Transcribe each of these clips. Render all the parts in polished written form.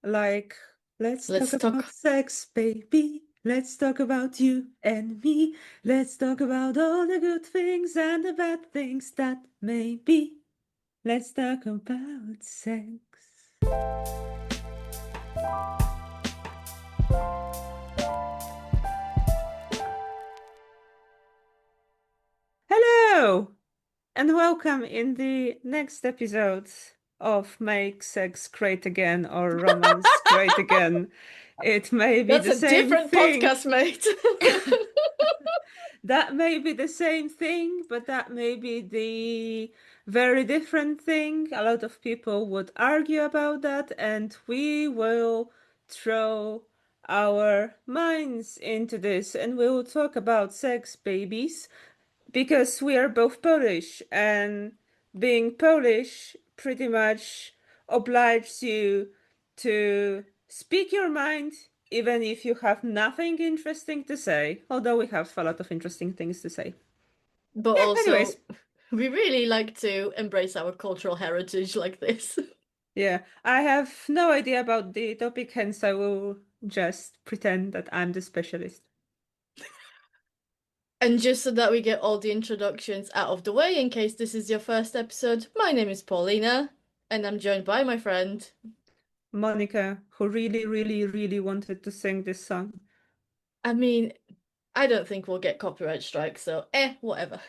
Like, let's talk Let's about talk. sex, baby. Let's talk about you and me. Let's talk about all the good things and the bad things that may be. Let's talk about sex. Hello, and welcome in the next episode of Make Sex Great Again or Romance Great Again. It may be That's the a same different thing. podcast, mate. That may be the same thing, but that may be the very different thing. A lot of people would argue about that, and we will throw our minds into this and we will talk about sex babies because we are both Polish, and being Polish pretty much obliges you to speak your mind even if you have nothing interesting to say, although we have a lot of interesting things to say. But Yeah, anyways, also, we really like to embrace our cultural heritage like this. yeah, I have no idea about the topic, hence I will just pretend that I'm the specialist. And just so that we get all the introductions out of the way, in case this is your first episode, my name is Paulina, and I'm joined by my friend. Monica, who really, really, really wanted to sing this song. I mean, I don't think we'll get copyright strikes, so whatever.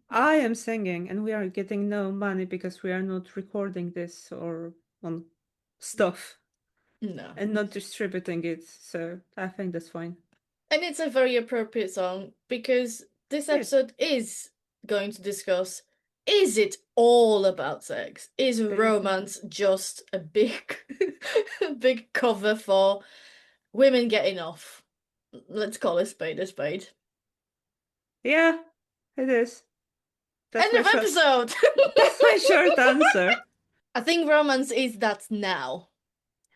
I am singing, and we are getting no money because we are not recording this or on stuff No. and not distributing it. So I think that's fine. And it's a very appropriate song because this Yes, episode is going to discuss, is it all about sex? Is basically. romance just a big a big cover for women getting off? Let's call a spade a spade. Yeah, it is. That's End my of short. episode. That's my short answer. I think romance is that now.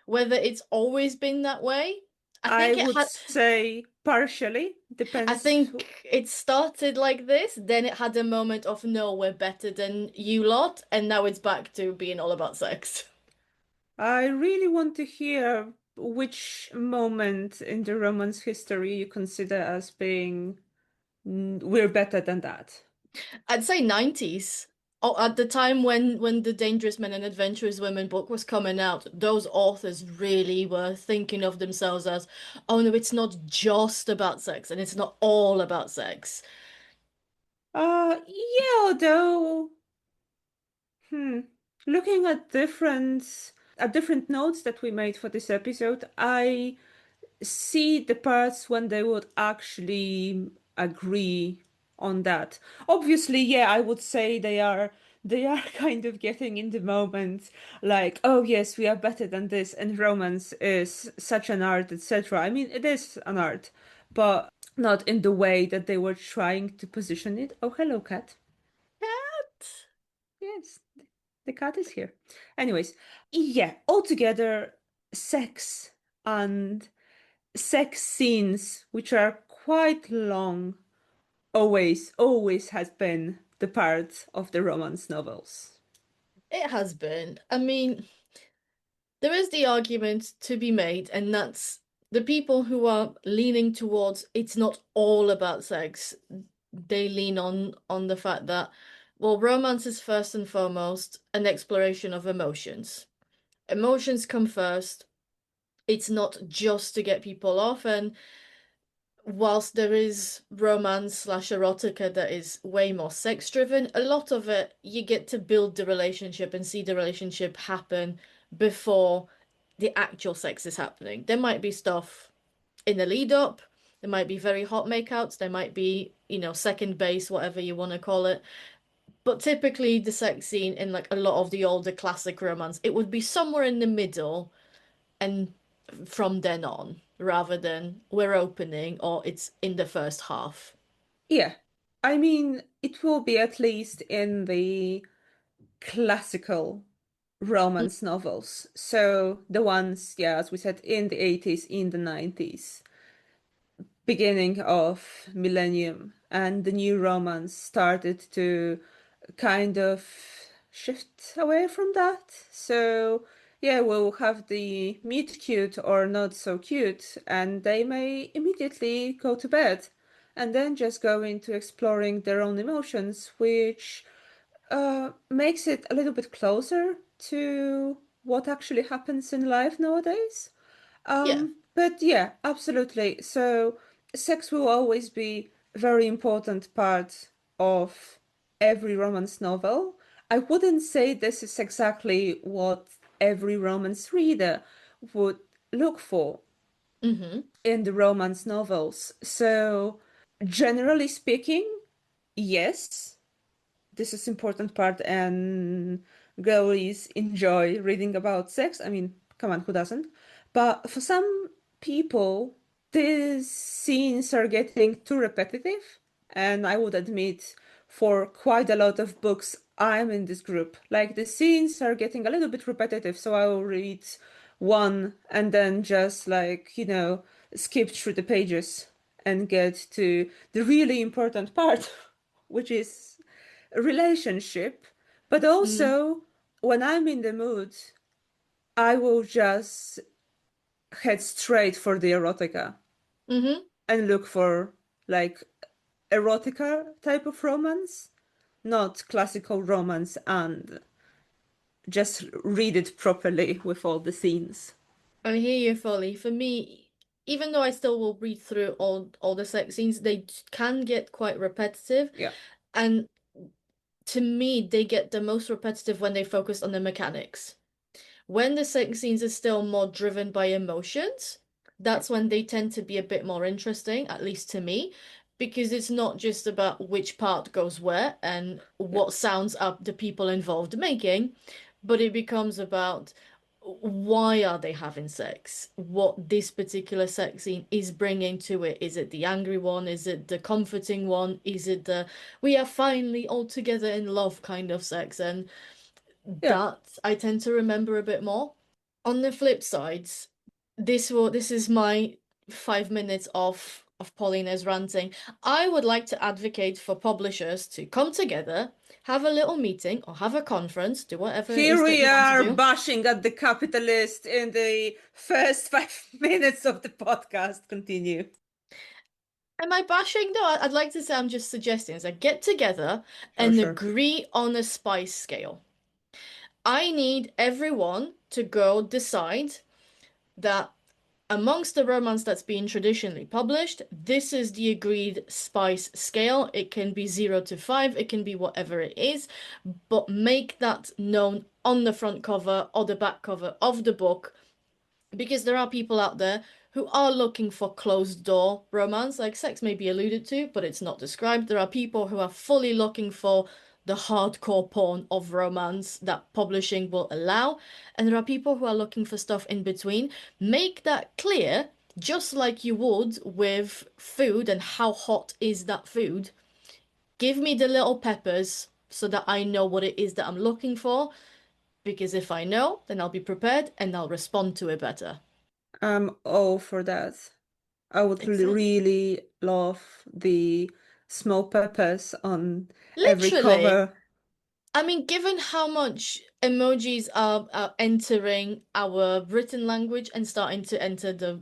Whether it's always been that way, I I think it would had say partially. I Depends. think it started like this, then it had a moment of no, we're better than you lot, and now it's back to being all about sex. I really want to hear which moment in the romance history you consider as being we're better than that. I'd say 90s. Oh, at the time when the Dangerous Men and Adventurous Women book was coming out, those authors really were thinking of themselves as, oh no, it's not just about sex and it's not all about sex. Yeah, although, hmm, looking at different notes that we made for this episode, I see the parts when they would actually agree on that. Obviously, yeah, I would say they are kind of getting in the moment like, oh yes, we are better than this, and romance is such an art, etc. I mean, it is an art, but not in the way that they were trying to position it. Oh, hello, cat. Cat? Yes, the cat is here. Anyways, yeah, altogether, sex and sex scenes, which are quite long, always has been the part of the romance novels. It has been. I mean, there is the argument to be made, and that's the people who are leaning towards it's not all about sex. They lean on the fact that, well, romance is first and foremost an exploration of emotions. Emotions come first. It's not just to get people off, and whilst there is romance slash erotica that is way more sex driven, a lot of it you get to build the relationship and see the relationship happen before the actual sex is happening. There might be stuff in the lead up, there might be very hot makeouts, there might be, second base, whatever you want to call it. But typically the sex scene in like a lot of the older classic romance, it would be somewhere in the middle and from then on, rather than we're opening or it's in the first half. Yeah, I mean, it will be at least in the classical romance novels. So the ones, yeah, as we said, in the 80s, in the 90s, beginning of millennium, and the new romance started to kind of shift away from that. So yeah, will have the meet cute or not so cute, and they may immediately go to bed and then just go into exploring their own emotions, which makes it a little bit closer to what actually happens in life nowadays. Yeah. But yeah, absolutely. So sex will always be a very important part of every romance novel. I wouldn't say this is exactly what every romance reader would look for Mm-hmm. in the romance novels. So generally speaking, yes, this is important part and girlies enjoy reading about sex. I mean, come on, who doesn't? But for some people, these scenes are getting too repetitive. And I would admit, for quite a lot of books, I'm in this group. Like the scenes are getting a little bit repetitive, so I will read one and then just like, skip through the pages and get to the really important part, which is relationship, but also when I'm in the mood, I will just head straight for the erotica Mm-hmm. and look for like erotica type of romance, not classical romance, and just read it properly with all the scenes. I hear you fully. For me, even though I still will read through all the sex scenes, can get quite repetitive. Yeah, And to me, they get the most repetitive when they focus on the mechanics. When the sex scenes are still more driven by emotions, yeah, that's when they tend to be a bit more interesting, at least to me, because it's not just about which part goes where and yeah. what sounds are the people involved making, but it becomes about why are they having sex? What this particular sex scene is bringing to it. Is it the angry one? Is it the comforting one? Is it the we are finally all together in love kind of sex? And Yeah. that I tend to remember a bit more. On the flip side, this is my 5 minutes of Paulina's ranting. I would like to advocate for publishers to come together, have a little meeting or have a conference, do whatever it Here is that we you want to are do. bashing at the capitalist in the first 5 minutes of the podcast. Continue. Am I bashing? No, I'd like to say I'm just suggesting is that get together Sure, and sure. agree on a spice scale. I need everyone to go decide that amongst the romance that's been traditionally published, this is the agreed spice scale. It can be 0 to 5, it can be whatever it is, but make that known on the front cover or the back cover of the book because there are people out there who are looking for closed door romance, like sex may be alluded to, but it's not described. There are people who are fully looking for the hardcore porn of romance that publishing will allow, and there are people who are looking for stuff in between. Make that clear, just like you would with food and how hot is that food. Give me the little peppers so that I know what it is that I'm looking for, because if I know, then I'll be prepared and I'll respond to it better. I'm all for that. I would Exactly. really love the small peppers on every Literally. cover. I mean, given how much emojis are entering our written language and starting to enter the,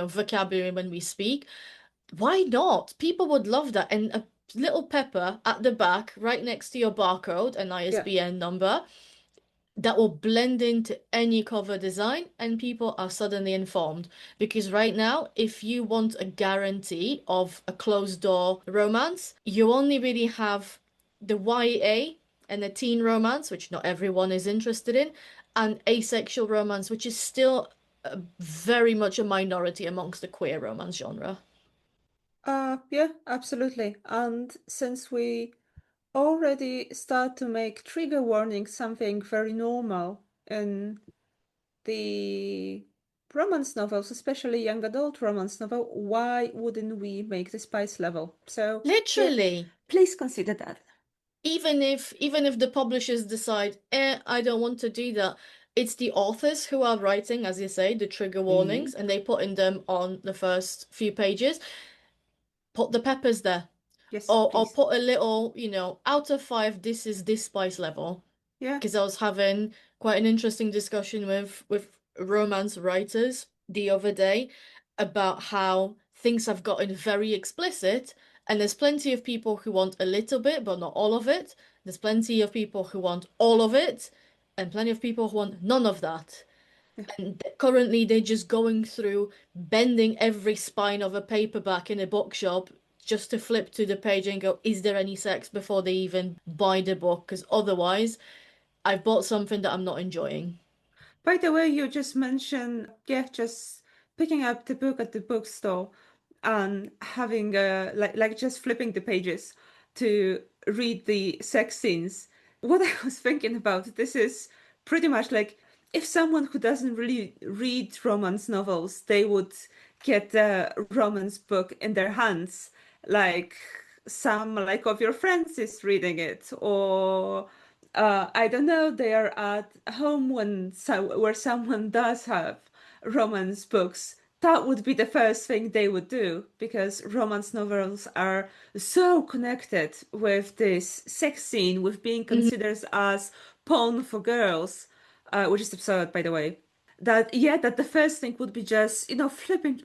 vocabulary when we speak, why not? People would love that. And a little pepper at the back, right next to your barcode and Yeah. ISBN number, that will blend into any cover design and people are suddenly informed. Because right now, if you want a guarantee of a closed door romance, you only really have the YA and the teen romance, which not everyone is interested in, and asexual romance, which is still very much a minority amongst the queer romance genre. Yeah, absolutely. And since we already start to make trigger warnings something very normal in the romance novels, especially young adult romance novel, why wouldn't we make the spice level? So, yeah, Literally. please consider that. Even if the publishers decide, I don't want to do that, it's the authors who are writing, as you say, the trigger warnings, Yep. and they put in them on the first few pages. Put the peppers there, Yes, or please. put a little, out of 5, this is this spice level. Yeah. Because I was having quite an interesting discussion with romance writers the other day about how things have gotten very explicit, and there's plenty of people who want a little bit, but not all of it. There's plenty of people who want all of it, and plenty of people who want none of that. And currently, they're just going through bending every spine of a paperback in a bookshop just to flip to the page and go, is there any sex before they even buy the book? Because otherwise, I've bought something that I'm not enjoying. By the way, you just mentioned, yeah, just picking up the book at the bookstore and having like just flipping the pages to read the sex scenes. What I was thinking about, this is pretty much like if someone who doesn't really read romance novels, they would get a romance book in their hands, like some like of your friends is reading it, or I don't know, they are at home when so where someone does have romance books. That would be the first thing they would do because romance novels are so connected with this sex scene, with being Mhm. considered as porn for girls, which is absurd, by the way. That yeah, that the first thing would be just flipping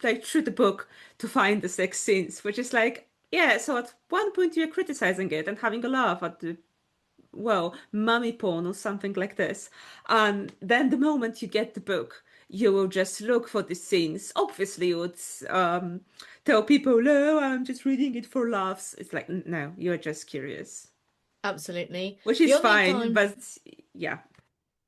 like through the book to find the sex scenes, which is like yeah. So at one point you're criticizing it and having a laugh at the mummy porn or something like this. And then the moment you get the book, you will just look for the scenes. Obviously, you would tell people, no, I'm just reading it for laughs. It's like, no, you're just curious, Absolutely. which The is only fine, time, but yeah.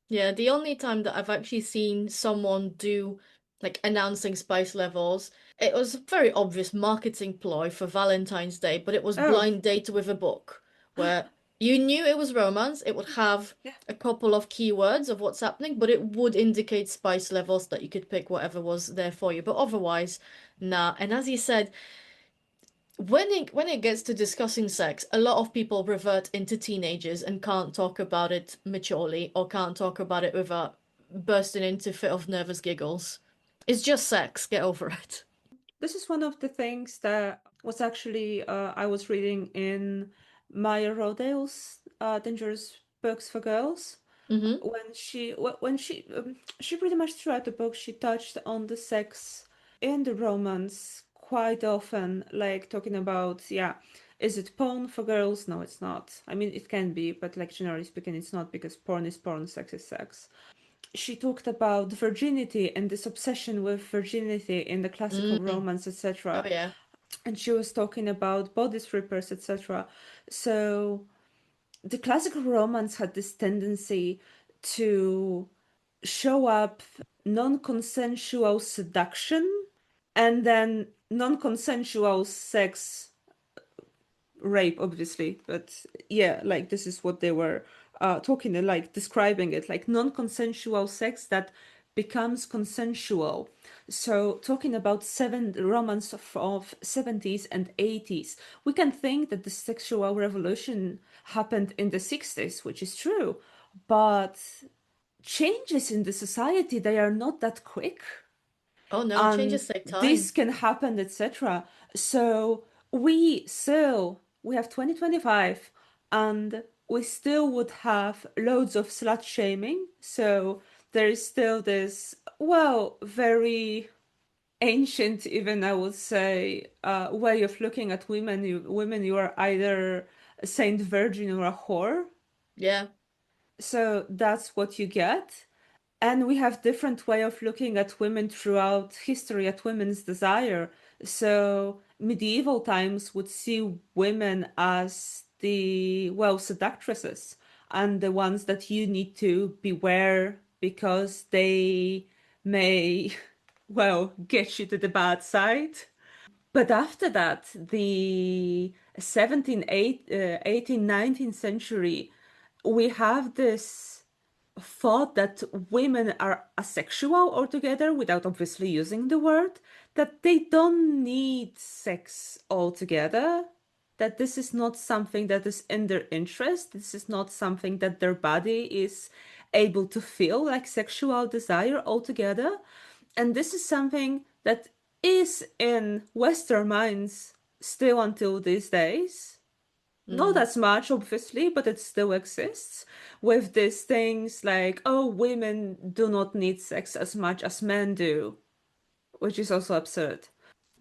yeah, the only time that I've actually seen someone do like announcing spice levels, it was a very obvious marketing ploy for Valentine's Day, but it was Oh, blind date with a book where you knew it was romance. It would have yeah. a couple of keywords of what's happening, but it would indicate spice levels that you could pick whatever was there for you. But otherwise, nah. And as you said, when it gets to discussing sex, a lot of people revert into teenagers and can't talk about it maturely or can't talk about it without bursting into a fit of nervous giggles. It's just sex, get over it. This is one of the things that was actually I was reading in Maya Rodale's Dangerous Books for Girls. Mm-hmm. When she pretty much throughout the book she touched on the sex in the romance quite often, like talking about, yeah, is it porn for girls? No, it's not. I mean, it can be, but like generally speaking, it's not because porn is porn, sex is sex. She talked about virginity and this obsession with virginity in the classical Mm. romance, Oh etc. yeah. And she was talking about body strippers, etc. So the classical romance had this tendency to show up non-consensual seduction and then non-consensual sex, rape, obviously, but yeah, like this is what they were talking and like describing it, like non-consensual sex that becomes consensual. So talking about seven romance of 70s and 80s, we can think that the sexual revolution happened in the 60s, which is true, but changes in the society, they are not that quick, Oh no, and changes take this time. can happen, etc. So we have 2025 and we still would have loads of slut shaming. So there is still this, well, very ancient, even I would say, way of looking at women. You are either a saint virgin or a whore. Yeah. So that's what you get. And we have different way of looking at women throughout history, at women's desire. So medieval times would see women as the, well, seductresses and the ones that you need to beware because they may, well, get you to the bad side. But after that, the 17th, 18th, 19th century, we have this thought that women are asexual altogether, without obviously using the word, that they don't need sex altogether, that this is not something that is in their interest, this is not something that their body is able to feel like sexual desire altogether. And this is something that is in Western minds still until these days. Not Mm. as much, obviously, but it still exists with these things like, oh, women do not need sex as much as men do, which is also absurd.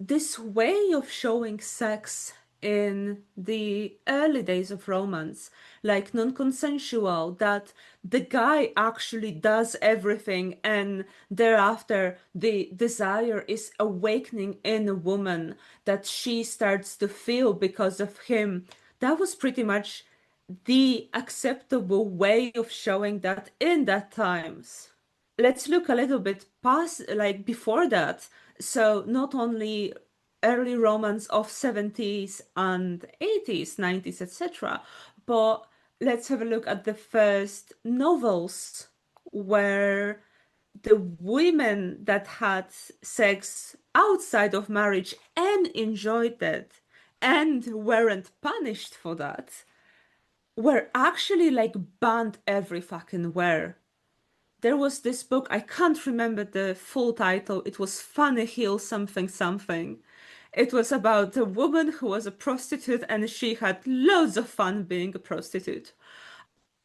This way of showing sex in the early days of romance, like non-consensual, that the guy actually does everything and thereafter the desire is awakening in a woman that she starts to feel because of him. That was pretty much the acceptable way of showing that in that times. Let's look a little bit past, like before that. So not only early romance of 70s and 80s, 90s, etc., but let's have a look at the first novels where the women that had sex outside of marriage and enjoyed it and weren't punished for that were actually like banned every fucking where. There was this book, I can't remember the full title. It was Fanny Hill something something. It was about a woman who was a prostitute and she had loads of fun being a prostitute.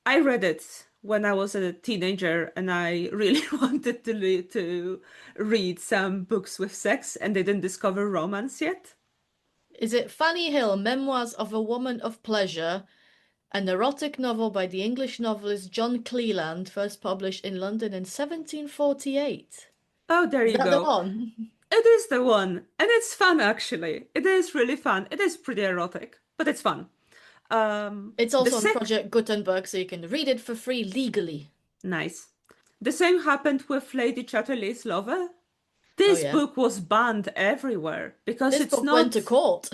I read it when I was a teenager and I really wanted to read some books with sex and they didn't discover romance yet. Is it Fanny Hill, Memoirs of a Woman of Pleasure, an erotic novel by the English novelist John Cleeland, first published in London in 1748? Oh, there Is you that the go. one? It is the one. And it's fun actually. It is really fun. It is pretty erotic, but it's fun. It's The also on sec Project Gutenberg, so you can read it for free legally. Nice. The same happened with Lady Chatterley's Lover. Oh This yeah. book was banned everywhere because This it's book went to not, court.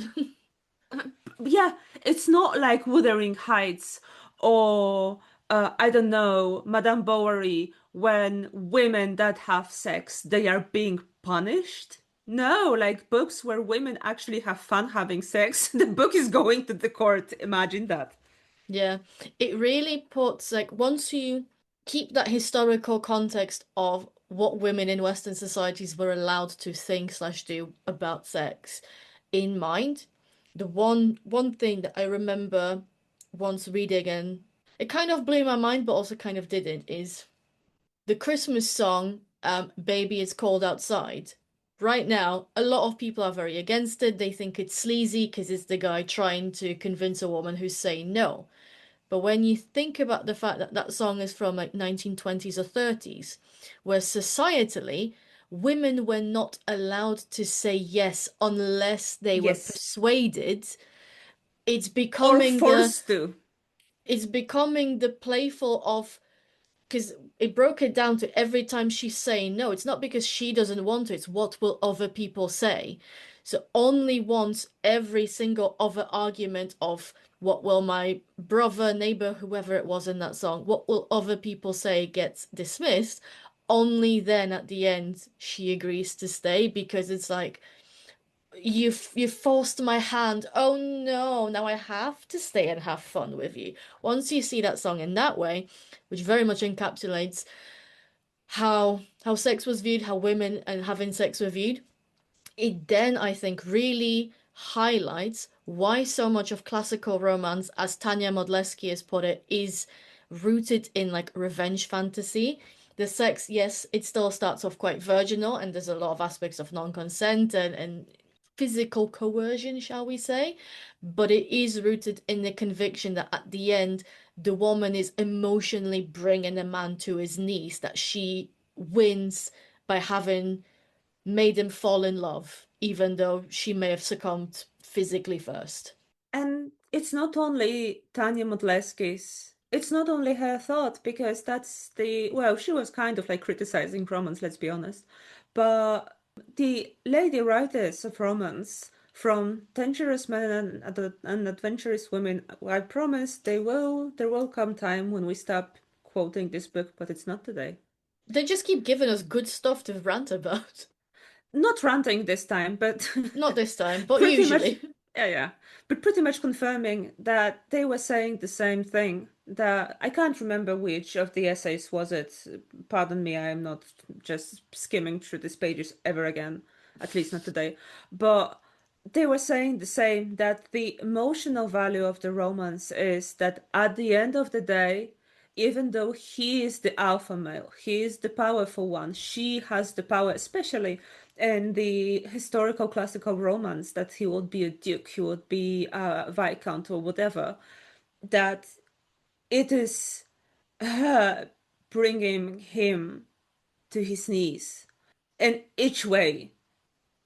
yeah, it's not like Wuthering Heights or I don't know, Madame Bovary, when women that have sex, they are being punished. No, like books where women actually have fun having sex, the book is going to the court. Imagine that. Yeah, it really puts like once you keep that historical context of what women in Western societies were allowed to think slash do about sex in mind, the one thing that I remember once reading and it kind of blew my mind but also kind of didn't is the Christmas song Baby It's Cold Outside. Right now, a lot of people are very against it. They think it's sleazy because it's the guy trying to convince a woman who's saying no. But when you think about the fact that that song is from like 1920s or 30s, where societally women were not allowed to say yes unless they were Yes. persuaded, it's Or becoming the forced to. it's becoming the playful of because it broke it down to every time she's saying no, it's not because she doesn't want to, it's what will other people say. So only once every single other argument of what will my brother, neighbor, whoever it was in that song, what will other people say gets dismissed, only then at the end she agrees to stay because it's like you forced my hand. Oh no, now I have to stay and have fun with you. Once you see that song in that way, which very much encapsulates how sex was viewed, how women and having sex were viewed, it then I think really highlights why so much of classical romance, as Tania Modleski has put it, is rooted in like revenge fantasy. The sex, yes, it still starts off quite virginal, and there's a lot of aspects of non-consent and physical coercion, shall we say, but it is rooted in the conviction that at the end, the woman is emotionally bringing a man to his knees, that she wins by having made him fall in love, even though she may have succumbed physically first. And it's not only Tanya Modleski's, it's not only her thought, because that's the, well, she was kind of like criticizing romance, let's be honest. But the lady writers of romance, from Dangerous Men and Adventurous Women, I promise there will come time when we stop quoting this book, but it's not today. They just keep giving us good stuff to rant about. Not ranting this time, but Not this time, but pretty much, usually. yeah, yeah, but pretty much confirming that they were saying the same thing. That I can't remember which of the essays was it. Pardon me, I am not just skimming through these pages ever again, at least not today. But they were saying the same, that the emotional value of the romance is that at the end of the day, even though he is the alpha male, he is the powerful one, she has the power, especially in the historical classical romance, that he would be a duke, he would be a viscount or whatever, that it is her bringing him to his knees in each way,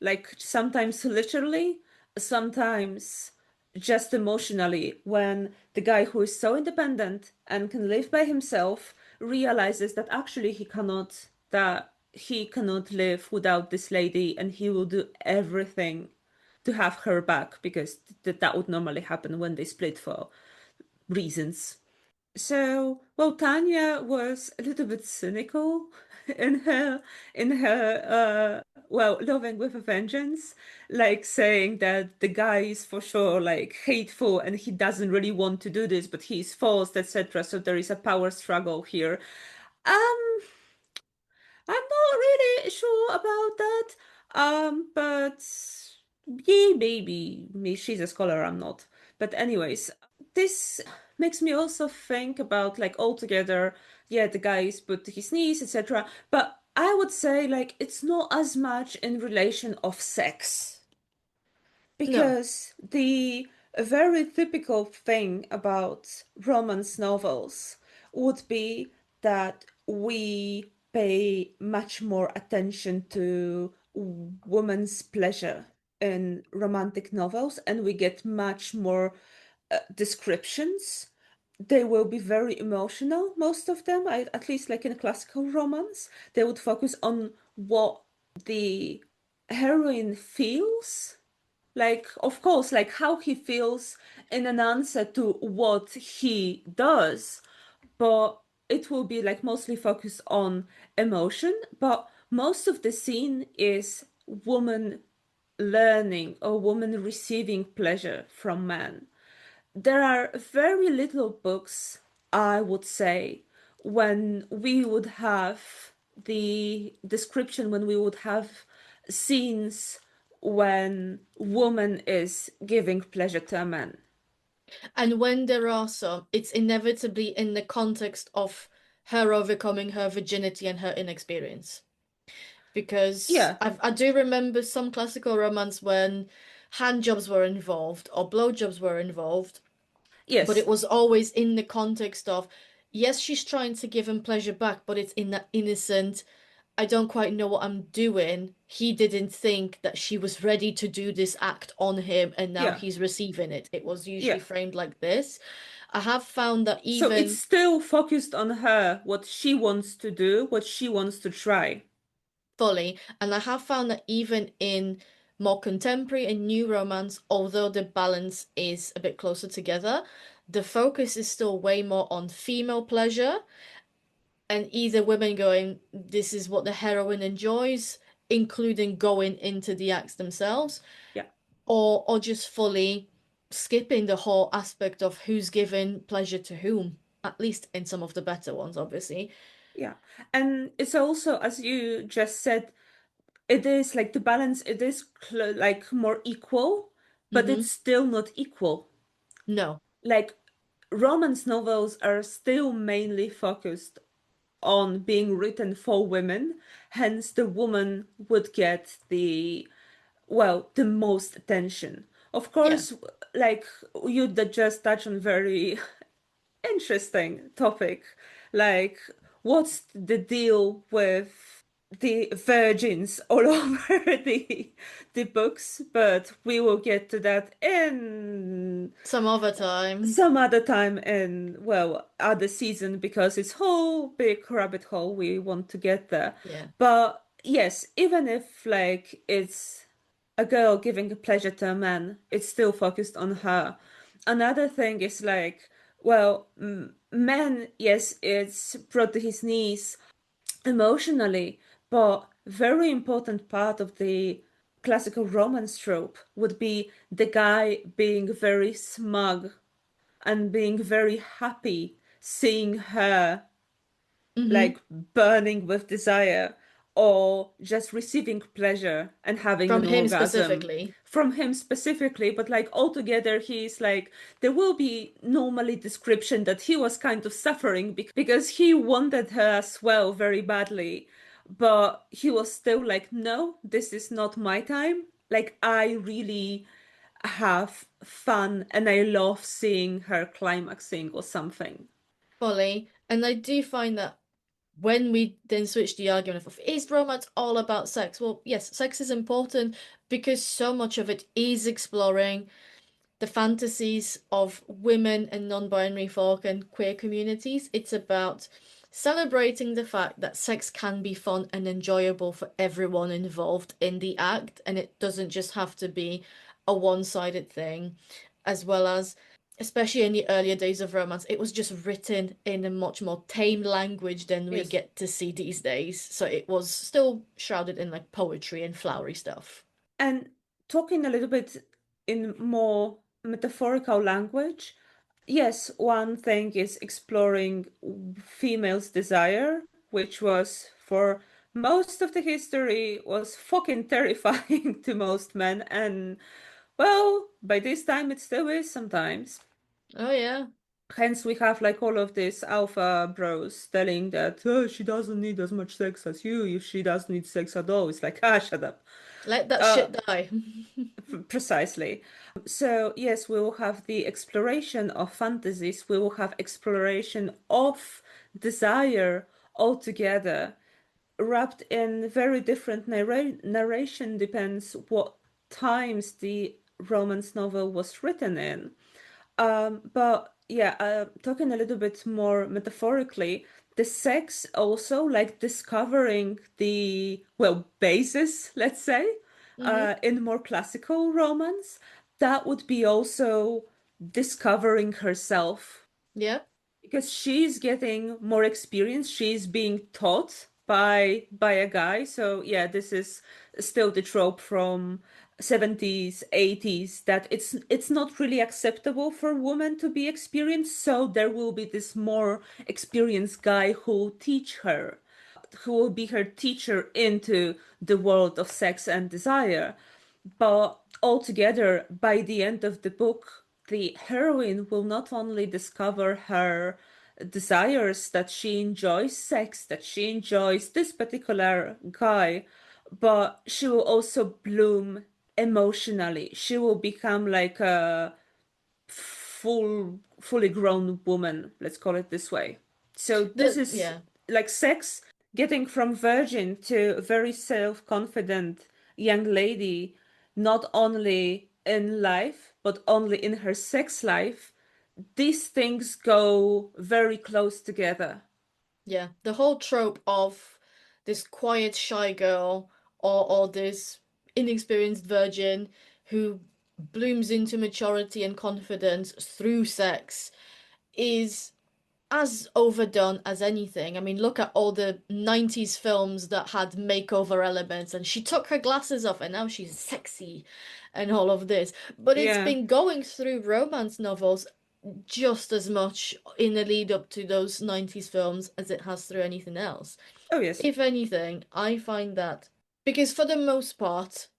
like sometimes literally, sometimes just emotionally, when the guy who is so independent and can live by himself realizes that actually he cannot live without this lady, and he will do everything to have her back, because that would normally happen when they split for reasons. So, well, Tanya was a little bit cynical in her loving with a vengeance, like saying that the guy is for sure like hateful and he doesn't really want to do this, but he's forced, etc. So there is a power struggle here. Um, I'm not really sure about that. But yeah, maybe me. She's a scholar, I'm not. But anyways, this makes me also think about like altogether, yeah, the guy is put to his knees, etc. But I would say like it's not as much in relation of sex, No. because the very typical thing about romance novels would be that we pay much more attention to woman's pleasure in romantic novels, and we get much more descriptions. They will be very emotional, most of them, at least like in classical romance. They would focus on what the heroine feels, like, of course, like how he feels in an answer to what he does, but it will be like mostly focused on emotion. But most of the scene is woman learning or woman receiving pleasure from man. There are very little books, I would say, when we would have the description, when we would have scenes when woman is giving pleasure to a man. And when there are some, it's inevitably in the context of her overcoming her virginity and her inexperience. Because Yeah, I do remember some classical romance when hand jobs were involved or blowjobs were involved, but it yes, was always in the context of, yes, she's trying to give him pleasure back, but it's in that innocent, I don't quite know what I'm doing. He didn't think that she was ready to do this act on him, and now yeah, he's receiving it. It was usually yeah. framed like this. I have found that So it's even still focused on her, what she wants to do, what she wants to try. fully, and I have found that even in more contemporary and new romance, although the balance is a bit closer together, the focus is still way more on female pleasure and either women going, this is what the heroine enjoys, including going into the acts themselves, Yeah, or just fully skipping the whole aspect of who's giving pleasure to whom, at least in some of the better ones, obviously. yeah. And it's also, as you just said, it is like the balance, it is like more equal, but Mm-hmm. it's still not equal. No. Like romance novels are still mainly focused on being written for women, hence the woman would get the most attention. Of Yeah. course, like you just touch on very interesting topic, like what's the deal with the virgins all over the books, but we will get to that in Some other time. some other time in, well, other season, because it's whole big rabbit hole we want to get there. Yeah. But yes, even if like it's a girl giving a pleasure to a man, it's still focused on her. Another thing is like, well, men, yes, it's brought to his knees emotionally, but very important part of the classical romance trope would be the guy being very smug and being very happy seeing her Mm-hmm. like burning with desire or just receiving pleasure and having From an him orgasm specifically. from him specifically, but like altogether, he's like, there will be normally description that he was kind of suffering because he wanted her as well very badly, but he was still like, no, this is not my time. Like, I really have fun and I love seeing her climaxing or something. Fully. And I do find that when we then switch the argument of is romance all about sex? Well, yes, sex is important because so much of it is exploring the fantasies of women and non-binary folk and queer communities. It's about celebrating the fact that sex can be fun and enjoyable for everyone involved in the act, and it doesn't just have to be a one-sided thing, as well as especially in the earlier days of romance, it was just written in a much more tame language than we Yes. get to see these days. So it was still shrouded in like poetry and flowery stuff. And talking a little bit in more metaphorical language, yes, one thing is exploring females' desire, which was for most of the history was fucking terrifying to most men, and well, by this time it still is sometimes. Oh yeah. Hence, we have like all of these alpha bros telling that oh, she doesn't need as much sex as you. If she doesn't need sex at all, it's like ah, shut up. Let that Uh, shit die. Precisely. So, yes, we will have the exploration of fantasies, we will have exploration of desire altogether, wrapped in very different narration, depends what times the romance novel was written in. But yeah, talking a little bit more metaphorically, the sex also like discovering the, well, basis, let's say, Hmm. in more classical romance, that would be also discovering herself Yeah. because she's getting more experience, she's being taught by a guy. So yeah, this is still the trope from 70s 80s that it's not really acceptable for women to be experienced, so there will be this more experienced guy who will teach her, who will be her teacher into the world of sex and desire. But altogether, by the end of the book, the heroine will not only discover her desires, that she enjoys sex, that she enjoys this particular guy, but she will also bloom emotionally. She will become like a fully grown woman, let's call it this way. So this is Yeah. like sex, getting from virgin to a very self-confident young lady, not only in life but only in her sex life. These things go very close together. Yeah. The whole trope of this quiet, shy girl or this inexperienced virgin who blooms into maturity and confidence through sex is as overdone as anything. I mean, look at all the 90s films that had makeover elements, and she took her glasses off and now she's sexy and all of this. But it's Yeah. been going through romance novels just as much in the lead up to those 90s films as it has through anything else. Oh yes. If anything, I find that because for the most part,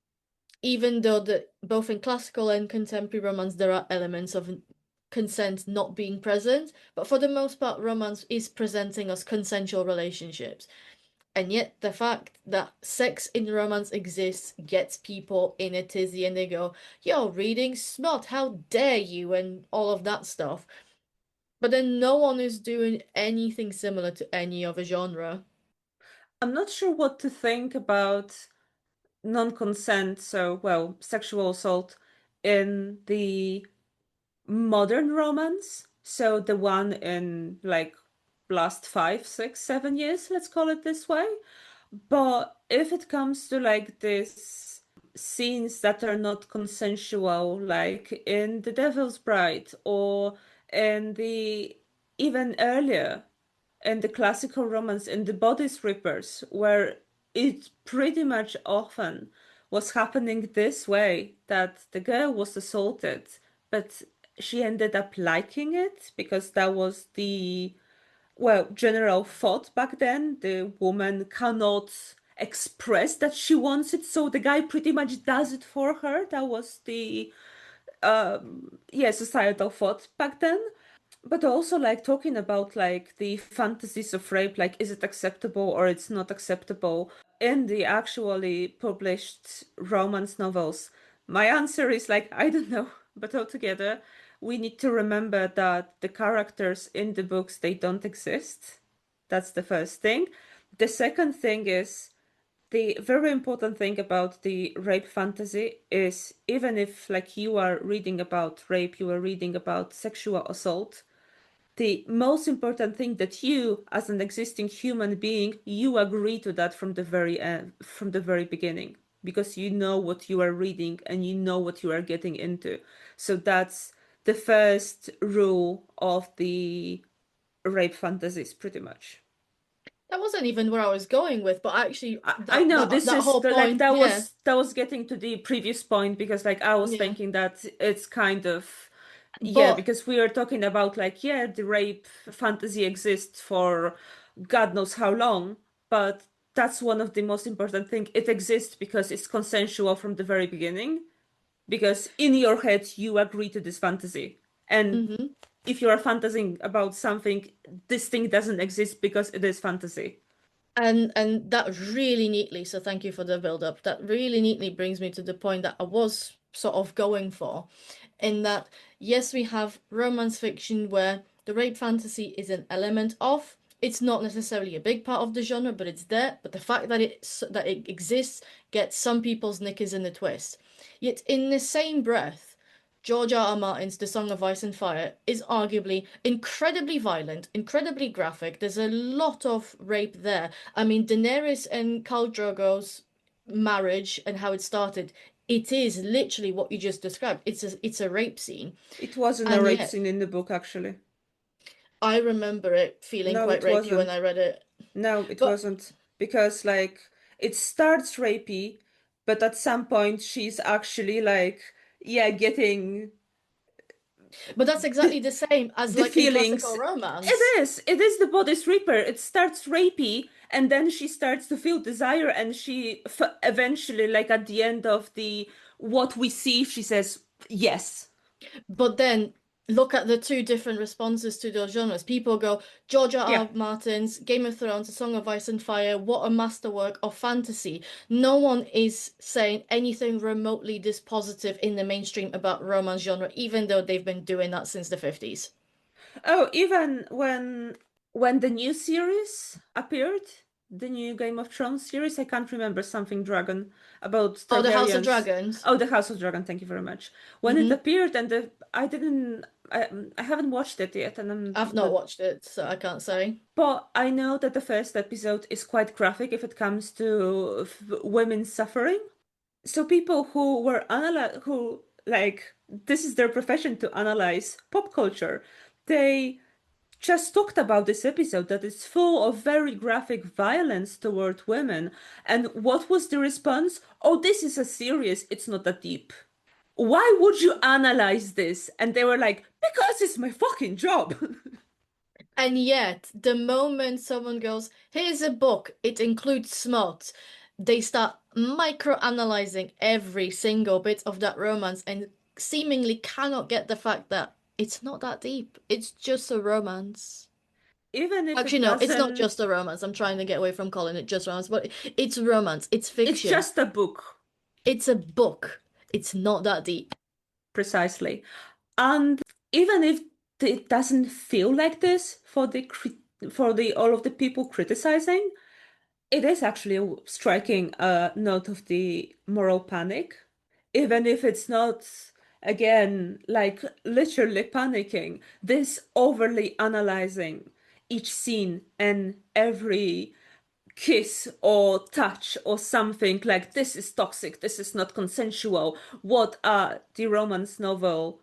even though both in classical and contemporary romance there are elements of consent not being present, but for the most part, romance is presenting us consensual relationships. And yet, the fact that sex in romance exists gets people in a tizzy and they go, "You're reading smut, how dare you?" and all of that stuff. But then no one is doing anything similar to any other genre. I'm not sure what to think about non-consent, so well, sexual assault in the modern romance. So the one in like last 5, 6, 7 years, let's call it this way. But if it comes to like this scenes that are not consensual, like in The Devil's Bride or in the even earlier in the classical romance in the Body Strippers, where it pretty much often was happening this way that the girl was assaulted, but she ended up liking it because that was the, well, general thought back then. The woman cannot express that she wants it, so the guy pretty much does it for her. That was the yeah, societal thought back then. But also like talking about like the fantasies of rape, like is it acceptable or it's not acceptable in the actually published romance novels. My answer is like I don't know, but altogether we need to remember that the characters in the books they don't exist. That's the first thing. The second thing is the very important thing about the rape fantasy is even if like you are reading about rape, you are reading about sexual assault, the most important thing that you as an existing human being you agree to that from the very end, from the very beginning, because you know what you are reading and you know what you are getting into. So that's the first rule of the rape fantasies pretty much. That wasn't even where I was going with, but actually I know this that is whole like point, yeah. that was getting to the previous point because like I was Yeah. thinking that it's kind of yeah, But because we are talking about like yeah, the rape fantasy exists for God knows how long, but that's one of the most important thing. It exists because it's consensual from the very beginning, because in your head you agree to this fantasy. And mhm. if you are fantasizing about something, this thing doesn't exist because it is fantasy. And that really neatly, so thank you for the build up. That really neatly brings me to the point that I was sort of going for, in that yes, we have romance fiction where the rape fantasy is an element of. It's not necessarily a big part of the genre, but it's there. But the fact that it exists gets some people's knickers in a twist. Yet in the same breath, George R. R. Martin's The Song of Ice and Fire is arguably incredibly violent, incredibly graphic. There's a lot of rape there. I mean, Daenerys and Khal Drogo's marriage and how it started, it is literally what you just described. It's a rape scene. It wasn't a And rape yet, scene in the book, actually. I remember it feeling No, quite it rapey when wasn't. I read it. No, it But wasn't. Because, like, it starts rapey, but at some point she's actually, like, yeah, getting that's exactly the, the same as the like in feelings. classical romance. It is. It is the bodice reaper. It starts rapey, and then she starts to feel desire, and she eventually, like, at the end of the what we see, she says, yes. But then look at the two different responses to those genres. People go, George R. Yeah. R. Martin's Game of Thrones, A Song of Ice and Fire, what a masterwork of fantasy. No one is saying anything remotely dispositive in the mainstream about romance genre, even though they've been doing that since the 50s. Oh, even when the new series appeared, the new Game of Thrones series, I can't remember something dragon about Oh, the House of Targaryens. Dragons. Oh, the House of Dragon, thank you very much. When it Hmm. appeared and I didn't I haven't watched it yet and I've not watched it, so I can't say. but I know that the first episode is quite graphic if it comes to women suffering. So people who were who like this is their profession to analyze pop culture, they just talked about this episode that is full of very graphic violence toward women. And what was the response? Oh, this is a serious, it's not that deep. Why would you analyze this? And they were like, because it's my fucking job. And yet, the moment someone goes, here's a book, it includes smut, they start micro-analyzing every single bit of that romance and seemingly cannot get the fact that it's not that deep. It's just a romance. Even if Actually, it no, it's not doesn't, just a romance. I'm trying to get away from calling it just romance, but it's romance. It's it's fiction. just a book, It's a book. It's not that deep. precisely. And even if it doesn't feel like this for for the all of the people criticizing, it is actually a striking note of the moral panic, even if it's not, again, like literally panicking, this overly analyzing each scene and every kiss or touch or something like this is toxic, this is not consensual. What are the romance novel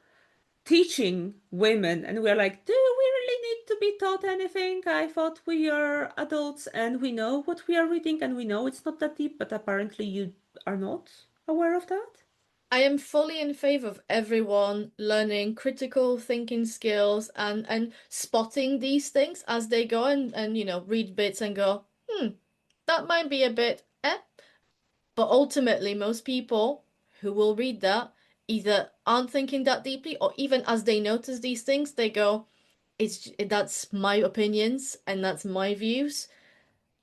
teaching women? And we're like, do we really need to be taught anything? I thought we are adults and we know what we are reading and we know it's not that deep, but apparently you are not aware of that. I am fully in favor of everyone learning critical thinking skills and spotting these things as they go and read bits and go, that might be a bit But ultimately, most people who will read that either aren't thinking that deeply, or even as they notice these things, they go, "It's that's my opinions and that's my views."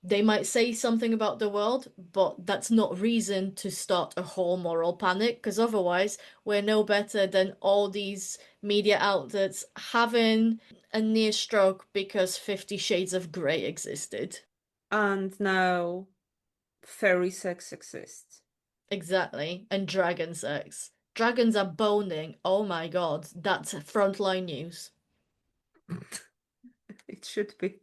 They might say something about the world, but that's not reason to start a whole moral panic, because otherwise we're no better than all these media outlets having a near stroke because 50 Shades of Grey existed. And now fairy sex exists. Exactly. And dragon sex. Dragons are boning. Oh my god, that's frontline news. It should be.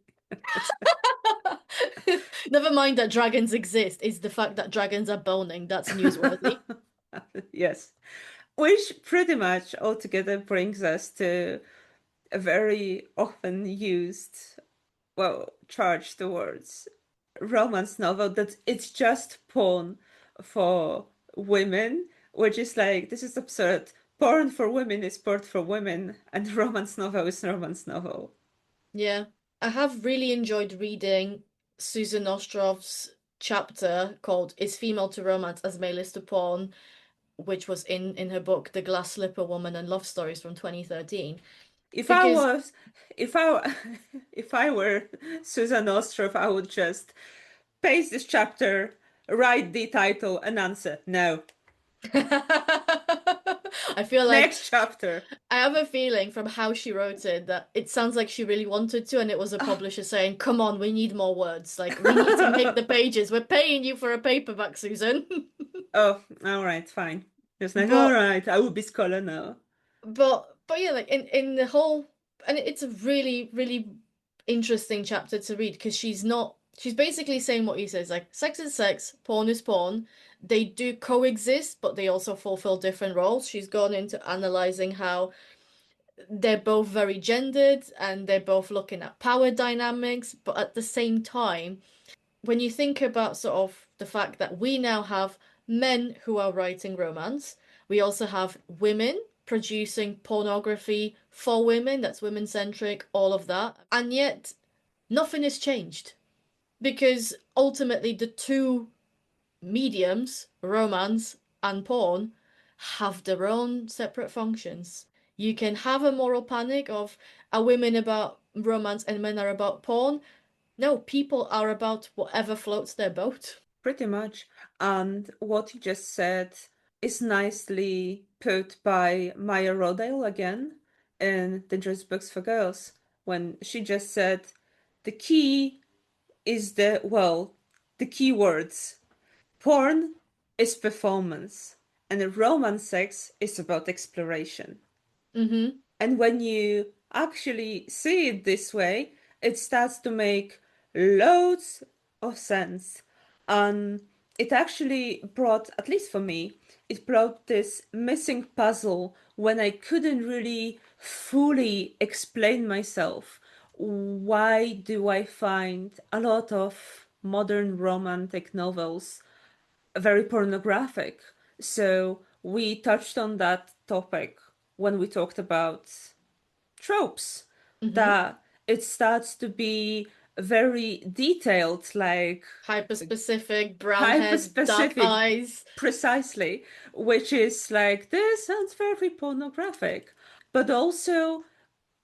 Never mind that dragons exist, it's the fact that dragons are boning. That's newsworthy. Yes. Which pretty much altogether brings us to a very often used, well, charged words, romance novel that it's just porn for women, which is like, this is absurd. Porn for women is porn for women, and romance novel is romance novel. Yeah. I have really enjoyed reading Susan Ostrov's chapter called Is Female to Romance as Male is to Porn, which was in her book The Glass Slipper Woman and Love Stories from 2013. If I Because was, if I, if I were Susan Ostrov, I would just paste this chapter, write the title, and answer no. I feel like Next chapter. I have a feeling from how she wrote it that it sounds like she really wanted to, and it was a publisher saying, "Come on, we need more words. Like, we need to make the pages. We're paying you for a paperback, Susan." Oh, all right, fine. Just like, all But right, I will be scholar now. but yeah, like in the whole, and it's a really interesting chapter to read because she's basically saying what he says, like sex is sex, porn is porn. They do coexist, but they also fulfill different roles. She's gone into analyzing how they're both very gendered and they're both looking at power dynamics, but at the same time, when you think about sort of the fact that we now have men who are writing romance, we also have women producing pornography for women, that's women centric, all of that. And yet, nothing has changed because ultimately the two mediums, romance and porn, have their own separate functions. You can have a moral panic of are women about romance and men are about porn. No, people are about whatever floats their boat. Pretty much. And what you just said is nicely put by Maya Rodale again in Dangerous Books for Girls, when she just said the key is the, well, the key words. Porn is performance, and romance sex is about exploration. Mm-hmm. And when you actually see it this way, it starts to make loads of sense. And it actually brought, at least for me, it brought this missing puzzle when I couldn't really fully explain myself. Why do I find a lot of modern romantic novels very pornographic? So we touched on that topic when we talked about tropes, Mm-hmm. that it starts to be very detailed, like Hyper specific, brown hyper hair, dark specific, eyes. precisely, which is like, this sounds very pornographic. But also,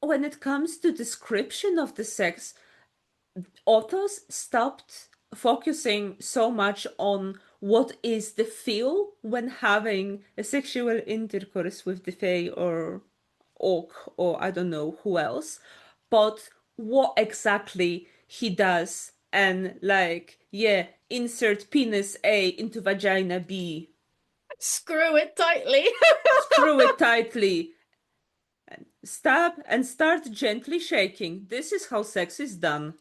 when it comes to description of the sex, authors stopped focusing so much on what is the feel when having a sexual intercourse with the Fae or Orc or I don't know who else, but what exactly he does, and like, yeah, insert penis A into vagina B, Screw it tightly. screw it tightly, stab and start gently shaking. This is how sex is done.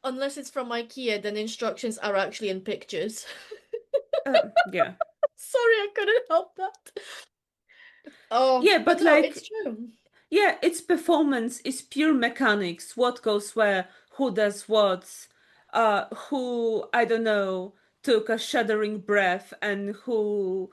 Unless it's from IKEA, then instructions are actually in pictures. Yeah. Sorry, I couldn't help that. Oh, Yeah, but but no, it's like, true. yeah, it's performance, it's pure mechanics. What goes where, who does what, who, I don't know, took a shuddering breath, and who,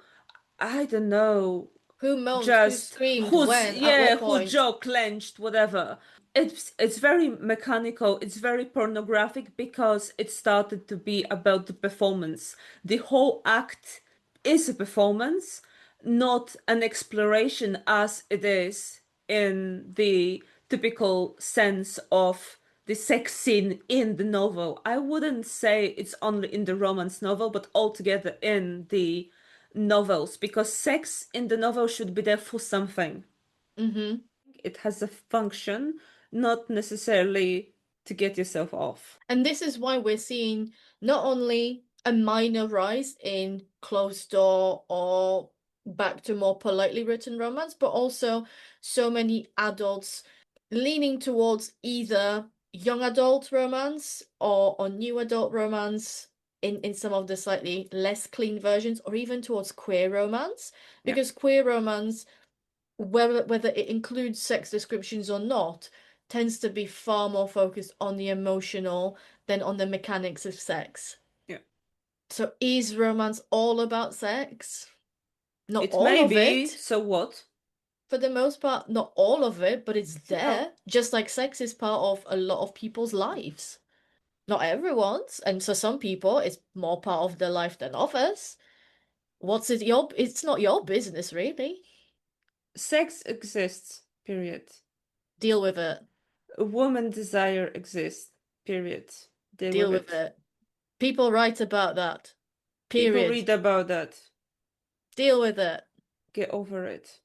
I don't know, Who moaned, who just screamed, who's, when, at yeah, what who point? jaw clenched, whatever. it's very mechanical, it's very pornographic because it started to be about the performance. The whole act is a performance, not an exploration as it is in the typical sense of the sex scene in the novel. I wouldn't say it's only in the romance novel, but altogether in the novels, because sex in the novel should be there for something. Mm-hmm. It has a function, not necessarily to get yourself off. And this is why we're seeing not only a minor rise in closed door or back to more politely written romance, but also so many adults leaning towards either young adult romance or new adult romance in some of the slightly less clean versions, or even towards queer romance. Yeah, Because queer romance, whether it includes sex descriptions or not, tends to be far more focused on the emotional than on the mechanics of sex. yeah. So is romance all about sex? Not It all may of be, it. so what? For the most part, not all of it, but it's No. there. Just like sex is part of a lot of people's lives. Not everyone's, and for some people, it's more part of their life than others. What's it your? It's not your business, really. Sex exists, period. Deal with it. A woman desire exists, period. Deal Deal with with it. it. People write about that. People Period. read about that. Deal with it. Get over it.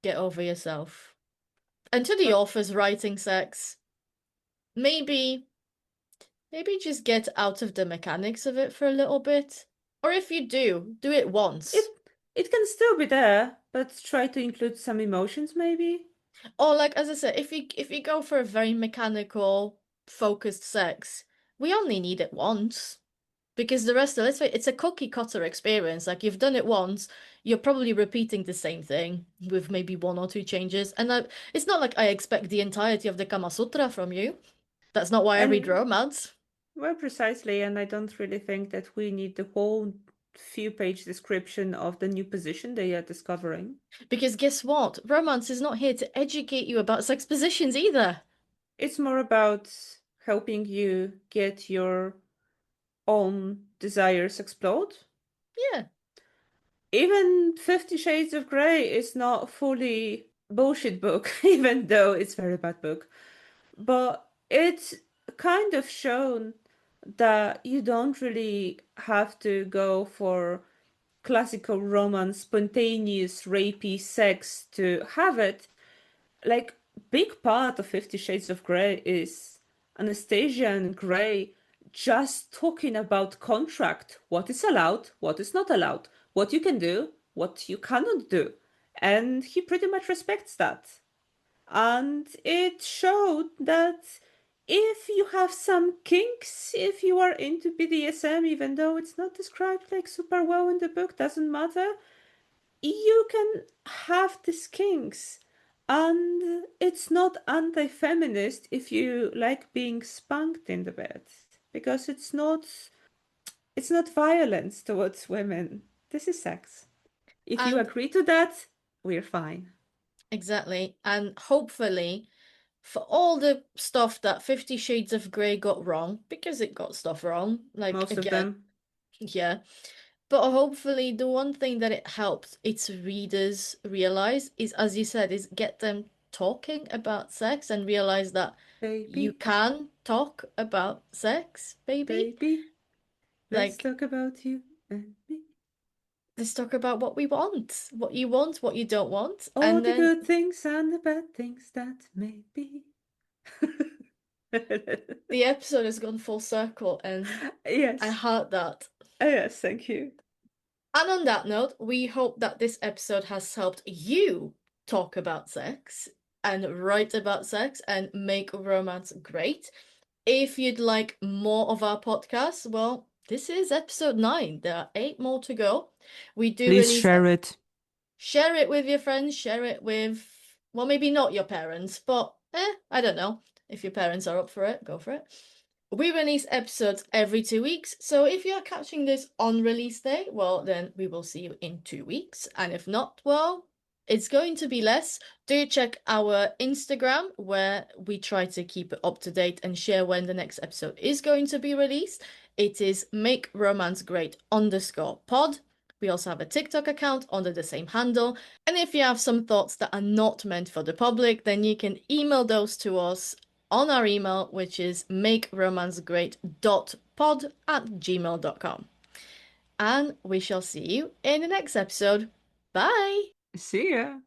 Get over yourself. And to the But authors writing sex, maybe just get out of the mechanics of it for a little bit. Or if you do it it once. it can still be there, but try to include some emotions maybe. Or like as I said, if you go for a very mechanical, focused sex, we only need it once. Because the rest of it's a cookie cutter experience. Like you've done it once, you're probably repeating the same thing with maybe one or two changes. And it's not like I expect the entirety of the Kama Sutra from you. That's not why I read And romance. well, precisely, and I don't really think that we need the whole few page description of the new position they are discovering. Because guess what? Romance is not here to educate you about sex positions either. It's more about helping you get your own desires explode. Yeah. Even 50 Shades of Grey is not fully bullshit book, even though it's very bad book. But it's kind of shown that you don't really have to go for classical romance, spontaneous, rapey sex to have it. Like, big part of 50 Shades of Grey is Anastasia and Grey just talking about contract, what is allowed, what is not allowed, what you can do, what you cannot do. And he pretty much respects that. And it showed that if you have some kinks, if you are into BDSM, even though it's not described like super well in the book, doesn't matter, you can have these kinks. And it's not anti-feminist if you like being spanked in the bed, because it's not violence towards women. This is sex. If you And agree to that, we're fine. exactly. And hopefully, for all the stuff that 50 Shades of Grey got wrong, because it got stuff wrong, like Most of again, them. yeah. But hopefully, the one thing that it helped its readers realize is, as you said, is get them talking about sex and realize that you Baby, can talk about sex, baby. baby, let's Like, talk about you and me. let's talk about what you want, what you don't want, All and the then good things and the bad things that may be. the episode has gone full circle, and I Yes. heart that. Yes, thank you. And on that note, we hope that this episode has helped you talk about sex and write about sex and make romance great. If you'd like more of our podcasts, well, this is episode 9. There are 8 more to go. We do Please release. share it. Share it with your friends, share it with, well, maybe not your parents, but I don't know. If your parents are up for it, go for it. We release episodes every 2 weeks, so if you're catching this on release day, well, then we will see you in 2 weeks. And if not, well, It's going to be less. Do check our Instagram where we try to keep it up to date and share when the next episode is going to be released. It is makeromance_great_pod. We also have a TikTok account under the same handle. And if you have some thoughts that are not meant for the public, then you can email those to us on our email, which is makeromancegreat.pod@gmail.com. And we shall see you in the next episode. Bye! See ya.